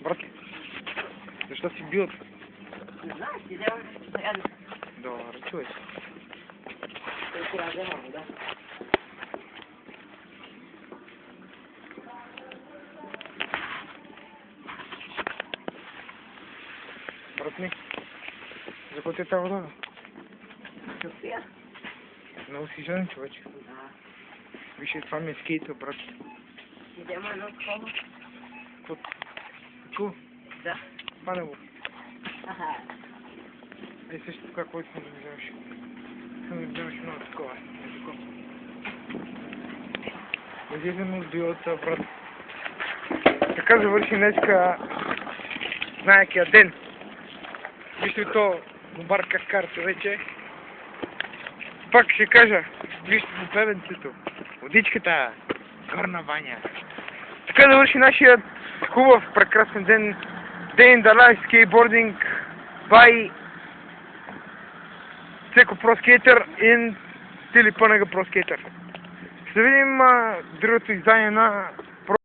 Брат, защо си бил? Не знам, си вземам зарядно. Добре, чуй се. Толкова я вземам вода. Брат ми, за какво ти е тази вода? София? Много си жаден, човече. Да. Виж, това ми е скейта, брат. Си взема едно такова. Чу? Да. Пане го. Аха. Е, също така, който съм да ми вземеш. Съм да ми вземеш много такова. Е, такова. Излизаме от билата, брат. Така завърши днеска знаякия ден. Вижте то, Мубар Каскарто вече. Пак ще кажа, вижте по бебенцето, водичката, горна баня. Така завърши нашия хубав, прекрасен ден. Day in the life skateboarding by Цеко Pro Skater и Тили Пънега Pro Skater. Ще видим другото издание на